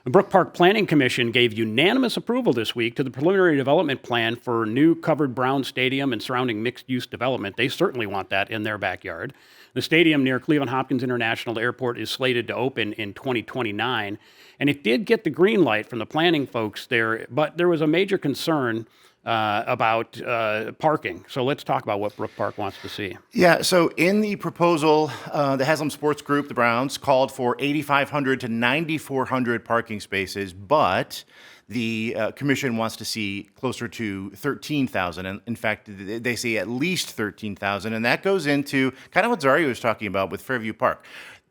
The Brook Park Planning Commission gave unanimous approval this week to the preliminary development plan for new covered brown stadium and surrounding mixed-use development. They certainly want that in their backyard. The stadium near Cleveland Hopkins International Airport is slated to open in 2029, and it did get the green light from the planning folks there, but there was a major concern about parking. So let's talk about what Brook Park wants to see. Yeah, so in the proposal, the Haslam Sports Group, the Browns, called for 8,500 to 9,400 parking spaces, but the commission wants to see closer to 13,000. And in fact, they say at least 13,000. And that goes into kind of what Zaria was talking about with Fairview Park.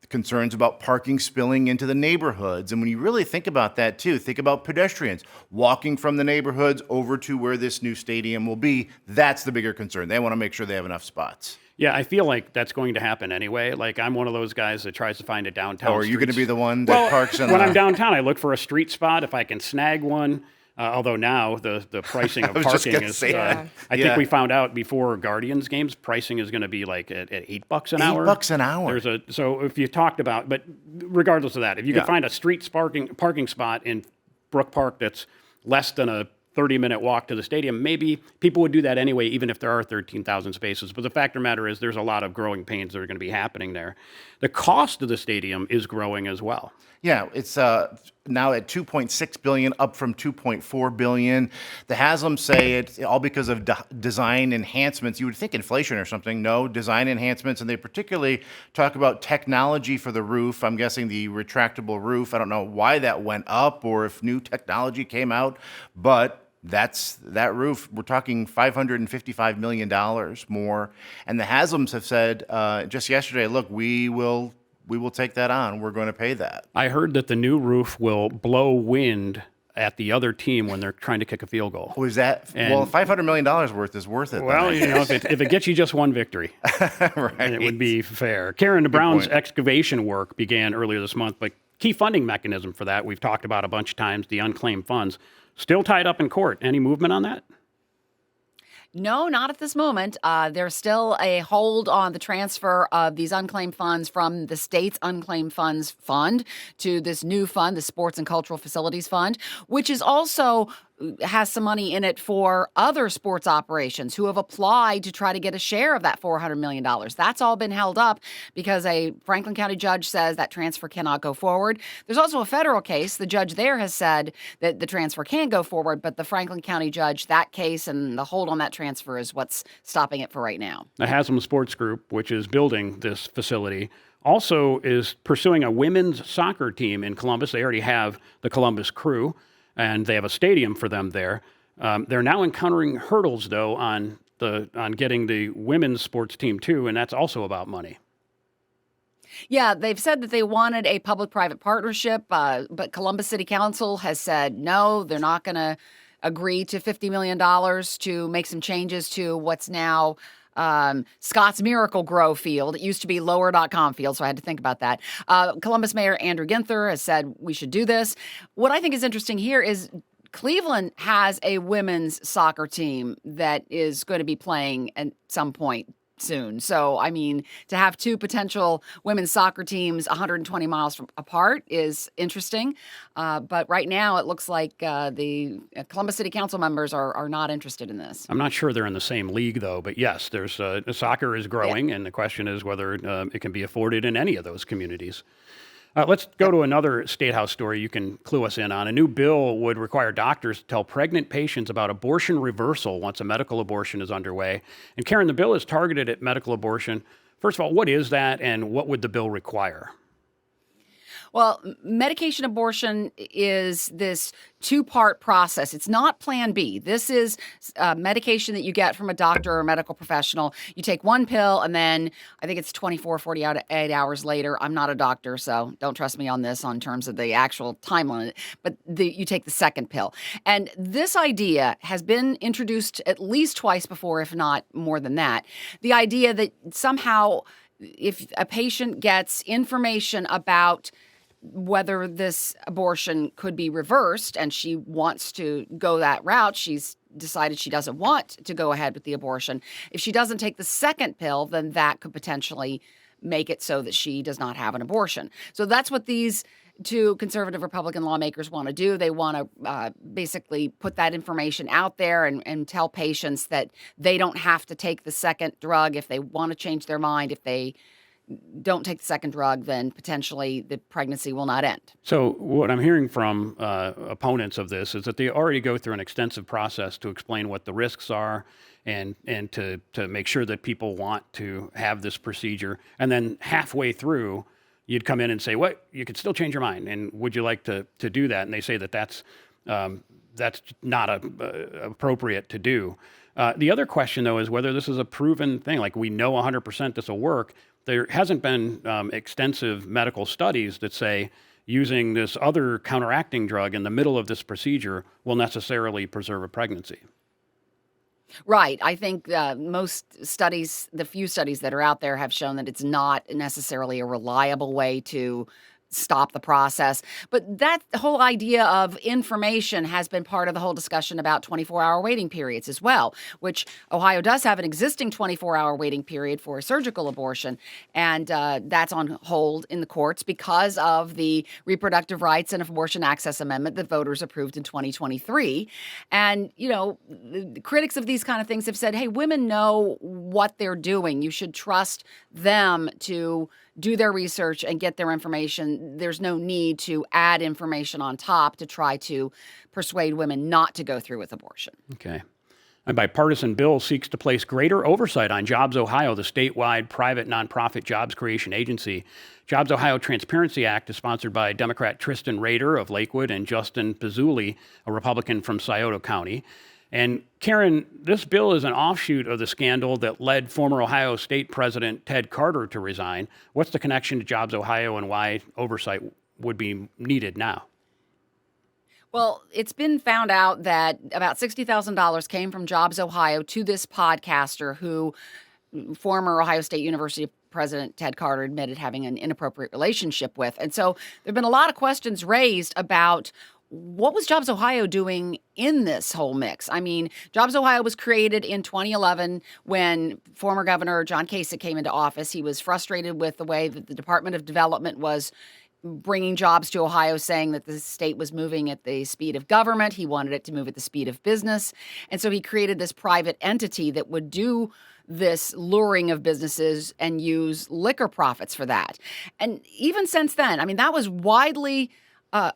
Concerns about parking spilling into the neighborhoods. And when you really think about that too, think about pedestrians walking from the neighborhoods over to where this new stadium will be. That's the bigger concern. They want to make sure they have enough spots. Yeah, I feel like that's going to happen anyway. Like, I'm one of those guys that tries to find a downtown. Or are you going to be the one that parks in when I'm downtown, I look for a street spot if I can snag one. Although now the pricing of parking is, I think we found out before Guardians games, pricing is going to be like at $8 an hour. $8 an hour. So if you talked about, but regardless of that, if you could find a street parking spot in Brook Park that's less than a 30-minute walk to the stadium, maybe people would do that anyway, even if there are 13,000 spaces. But the fact of the matter is there's a lot of growing pains that are going to be happening there. The cost of the stadium is growing as well. Yeah, it's now at $2.6 billion, up from $2.4 billion. The Haslams say it's all because of design enhancements. You would think inflation or something. No, design enhancements, and they particularly talk about technology for the roof. I'm guessing the retractable roof. I don't know why that went up or if new technology came out, but that roof. We're talking $555 million more. And the Haslams have said just yesterday, look, we will take that on. We're going to pay that. I heard that the new roof will blow wind at the other team when they're trying to kick a field goal. Was that, well, $500 million worth is worth it. Well, then, you know, if it gets you just one victory, right. it would be fair. Karen, the Browns' excavation work began earlier this month, but key funding mechanism for that, we've talked about a bunch of times, the unclaimed funds, still tied up in court. Any movement on that? No, not at this moment. There's still a hold on the transfer of these unclaimed funds from the state's unclaimed funds fund to this new fund, the Sports and Cultural Facilities Fund, which is also has some money in it for other sports operations who have applied to try to get a share of that $400 million. That's all been held up because a Franklin County judge says that transfer cannot go forward. There's also a federal case. The judge there has said that the transfer can go forward, but the Franklin County judge, that case and the hold on that transfer is what's stopping it for right now. The Haslam Sports Group, which is building this facility, also is pursuing a women's soccer team in Columbus. They already have the Columbus Crew, and they have a stadium for them there. They're now encountering hurdles, though, on getting the women's sports team, too, and that's also about money. Yeah, they've said that they wanted a public-private partnership, but Columbus City Council has said no, they're not going to agree to $50 million to make some changes to what's now Scotts Miracle Grow Field. It used to be Lower.com Field, so I had to think about that. Columbus Mayor Andrew Ginther has said we should do this. What I think is interesting here is Cleveland has a women's soccer team that is going to be playing at some point soon. So, I mean, to have two potential women's soccer teams 120 miles apart is interesting. But right now, it looks like the Columbus City Council members are not interested in this. I'm not sure they're in the same league, though. But yes, there's soccer is growing, and the question is whether it can be afforded in any of those communities. Let's go to another State House story you can clue us in on. A new bill would require doctors to tell pregnant patients about abortion reversal once a medical abortion is underway. And Karen, the bill is targeted at medical abortion. First of all, what is that, and what would the bill require? Well, medication abortion is this two-part process. It's not Plan B. This is medication that you get from a doctor or a medical professional. You take one pill, and then I think it's 24, 48 hours later. I'm not a doctor, so don't trust me on this on terms of the actual time limit. But you take the second pill. And this idea has been introduced at least twice before, if not more than that. The idea that somehow if a patient gets information about whether this abortion could be reversed and she wants to go that route, she's decided she doesn't want to go ahead with the abortion. If she doesn't take the second pill, then that could potentially make it so that she does not have an abortion. So that's what these two conservative Republican lawmakers want to do. They want to basically put that information out there and tell patients that they don't have to take the second drug if they want to change their mind. If they don't take the second drug, then potentially the pregnancy will not end. So what I'm hearing from opponents of this is that they already go through an extensive process to explain what the risks are and to make sure that people want to have this procedure. And then halfway through, you'd come in and say, "What? You could still change your mind, and would you like to do that?" And they say that that's not appropriate to do. The other question, though, is whether this is a proven thing. Like, we know 100% this will work. There hasn't been extensive medical studies that say using this other counteracting drug in the middle of this procedure will necessarily preserve a pregnancy. Right. I think most studies, the few studies that are out there, have shown that it's not necessarily a reliable way to stop the process. But that whole idea of information has been part of the whole discussion about 24-hour waiting periods as well, which Ohio does have an existing 24-hour waiting period for a surgical abortion. And that's on hold in the courts because of the Reproductive Rights and Abortion Access Amendment that voters approved in 2023. And, you know, the critics of these kind of things have said, hey, women know what they're doing. You should trust them to do their research and get their information. There's no need to add information on top to try to persuade women not to go through with abortion. Okay. A bipartisan bill seeks to place greater oversight on Jobs Ohio, the statewide private nonprofit jobs creation agency. Jobs Ohio Transparency Act is sponsored by Democrat Tristan Rader of Lakewood and Justin Pizzuli, a Republican from Scioto County. And Karen, this bill is an offshoot of the scandal that led former Ohio State President Ted Carter to resign. What's the connection to Jobs Ohio and why oversight would be needed now? Well, it's been found out that about $60,000 came from Jobs Ohio to this podcaster who former Ohio State University President Ted Carter admitted having an inappropriate relationship with. And so there have been a lot of questions raised about what was Jobs Ohio doing in this whole mix? I mean, Jobs Ohio was created in 2011 when former Governor John Kasich came into office. He was frustrated with the way that the Department of Development was bringing jobs to Ohio, saying that the state was moving at the speed of government. He wanted it to move at the speed of business. And so he created this private entity that would do this luring of businesses and use liquor profits for that. And even since then, I mean, that was widely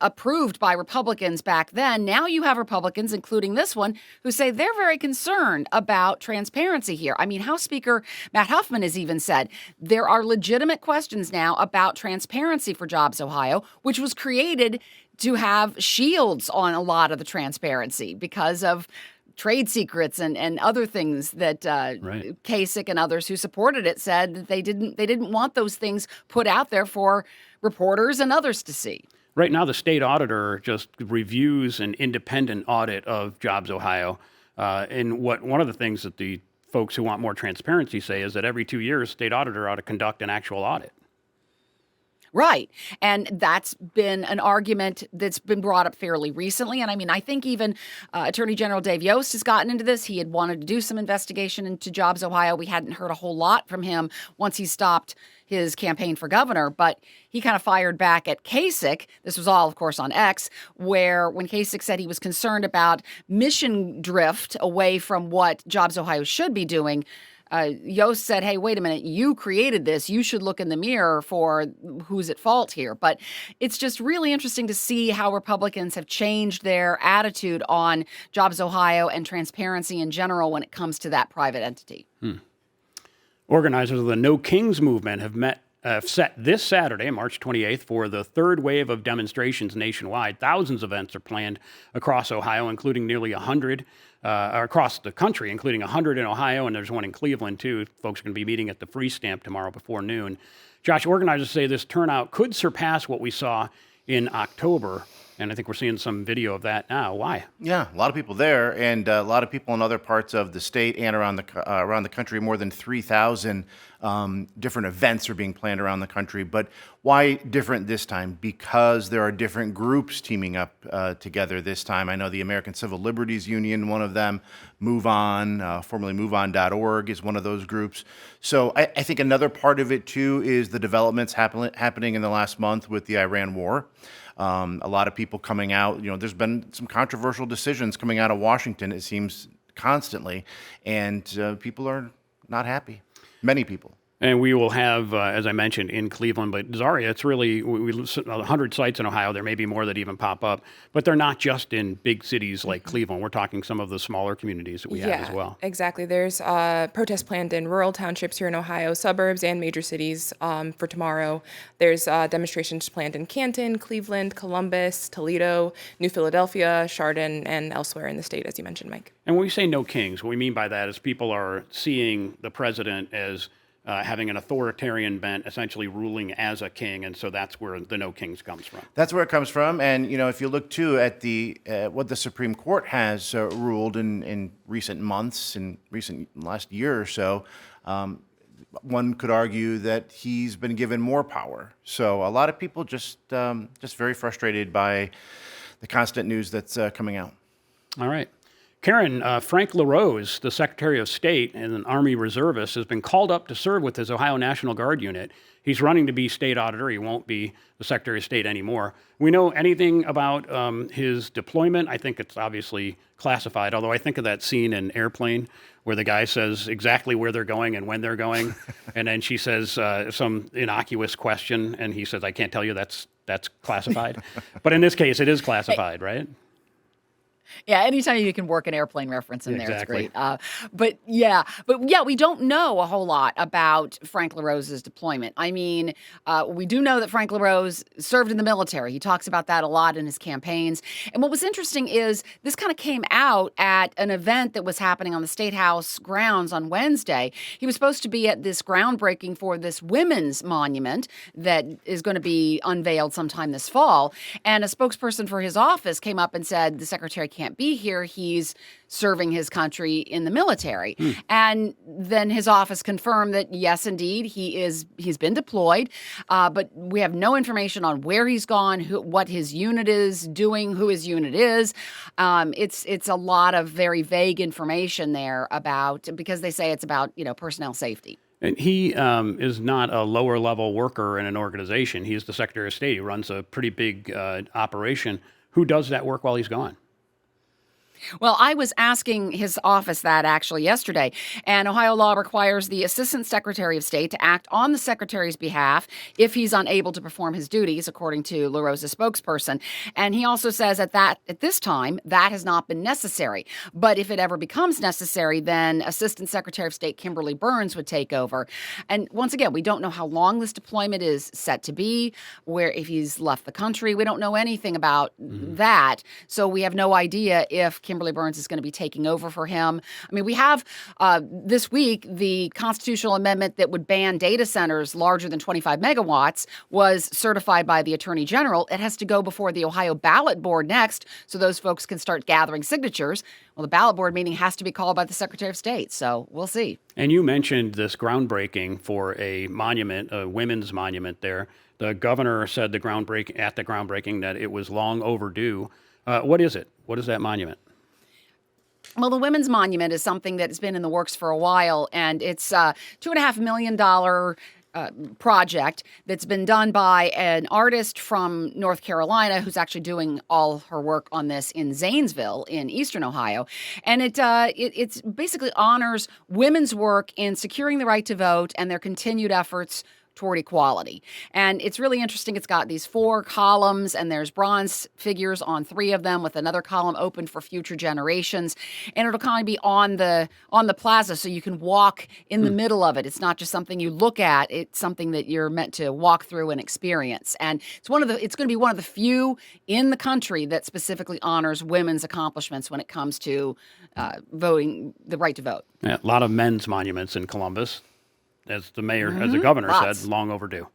approved by Republicans back then. Now you have Republicans, including this one, who say they're very concerned about transparency here. I mean, House Speaker Matt Huffman has even said there are legitimate questions now about transparency for Jobs Ohio, which was created to have shields on a lot of the transparency because of trade secrets and other things that Right. Kasich and others who supported it said that they didn't want those things put out there for reporters and others to see. Right now, the state auditor just reviews an independent audit of Jobs Ohio. And one of the things that the folks who want more transparency say is that every 2 years, state auditor ought to conduct an actual audit. Right. And that's been an argument that's been brought up fairly recently. And I mean, I think even Attorney General Dave Yost has gotten into this. He had wanted to do some investigation into Jobs Ohio. We hadn't heard a whole lot from him once he stopped his campaign for governor, but he kind of fired back at Kasich. This was all, of course, on X, where when Kasich said he was concerned about mission drift away from what Jobs Ohio should be doing, Yost said, hey, wait a minute, you created this. You should look in the mirror for who's at fault here. But it's just really interesting to see how Republicans have changed their attitude on Jobs Ohio and transparency in general when it comes to that private entity. Organizers of the No Kings movement have set this Saturday, March 28th, for the third wave of demonstrations nationwide. Thousands of events are planned across Ohio, including nearly 100 across the country, including 100 in Ohio, and there's one in Cleveland, too. Folks are going to be meeting at the Free Stamp tomorrow before noon. Josh, organizers say this turnout could surpass what we saw in October, and I think we're seeing some video of that now. Why? Yeah, a lot of people there, and a lot of people in other parts of the state and around the country. More than 3,000 different events are being planned around the country. But why different this time? Because there are different groups teaming up together this time. I know the American Civil Liberties Union, one of them, Move On, formerly MoveOn.org, is one of those groups. So I think another part of it too is the developments happening in the last month with the Iran war. A lot of people coming out, there's been some controversial decisions coming out of Washington, it seems, constantly, and people are not happy. Many people. And we will have, as I mentioned, in Cleveland, but Zaria, it's really, we 100 sites in Ohio. There may be more that even pop up, but they're not just in big cities like Cleveland. We're talking some of the smaller communities that we have as well. Exactly. There's protests planned in rural townships here in Ohio, suburbs, and major cities for tomorrow. There's demonstrations planned in Canton, Cleveland, Columbus, Toledo, New Philadelphia, Chardon, and elsewhere in the state, as you mentioned, Mike. And when we say no kings, what we mean by that is people are seeing the president as having an authoritarian bent, essentially ruling as a king, and so that's where the no kings comes from. That's where it comes from, and if you look too at the what the Supreme Court has ruled in recent months, in last year or so, one could argue that he's been given more power. So a lot of people just very frustrated by the constant news that's coming out. All right. Karen, Frank LaRose, the Secretary of State and an Army reservist, has been called up to serve with his Ohio National Guard unit. He's running to be state auditor. He won't be the Secretary of State anymore. We know anything about his deployment? I think it's obviously classified, although I think of that scene in Airplane where the guy says exactly where they're going and when they're going, and then she says some innocuous question, and he says, I can't tell you, that's classified. But in this case, it is classified, right? Yeah, anytime you can work an airplane reference in there, Exactly. it's great. But we don't know a whole lot about Frank LaRose's deployment. I mean, we do know that Frank LaRose served in the military. He talks about that a lot in his campaigns. And what was interesting is this kind of came out at an event that was happening on the State House grounds on Wednesday. He was supposed to be at this groundbreaking for this women's monument that is going to be unveiled sometime this fall. And a spokesperson for his office came up and said the secretary can't be here. He's serving his country in the military. And then his office confirmed that yes, indeed, he's been deployed, but we have no information on where he's gone, what his unit is doing, who his unit is. It's a lot of very vague information there because they say it's about personnel safety. And he is not a lower level worker in an organization. He's the Secretary of State. He runs a pretty big operation. Who does that work while he's gone? Well, I was asking his office that actually yesterday, and Ohio law requires the Assistant Secretary of State to act on the Secretary's behalf if he's unable to perform his duties, according to LaRose's spokesperson. And he also says at this time, that has not been necessary. But if it ever becomes necessary, then Assistant Secretary of State Kimberly Burns would take over. And once again, we don't know how long this deployment is set to be, if he's left the country. We don't know anything about that. So we have no idea if Kimberly Burns is going to be taking over for him. I mean, we have this week the constitutional amendment that would ban data centers larger than 25 megawatts was certified by the Attorney General. It has to go before the Ohio Ballot Board next, so those folks can start gathering signatures. Well, the ballot board meeting has to be called by the Secretary of State, so we'll see. And you mentioned this groundbreaking for a monument, a women's monument there. The governor said at the groundbreaking that it was long overdue. What is it? What is that monument? Well, the Women's Monument is something that has been in the works for a while, and it's a $2.5 million project that's been done by an artist from North Carolina who's actually doing all her work on this in Zanesville in eastern Ohio. And it's basically honors women's work in securing the right to vote and their continued efforts toward equality. And it's really interesting. It's got these 4 columns, and there's bronze figures on 3 of them with another column open for future generations. And it'll kind of be on the plaza, so you can walk in the middle of it. It's not just something you look at. It's something that you're meant to walk through and experience. And it's going to be one of the few in the country that specifically honors women's accomplishments when it comes to voting, the right to vote. Yeah, a lot of men's monuments in Columbus. As the mayor, as the governor Lots. said, long overdue.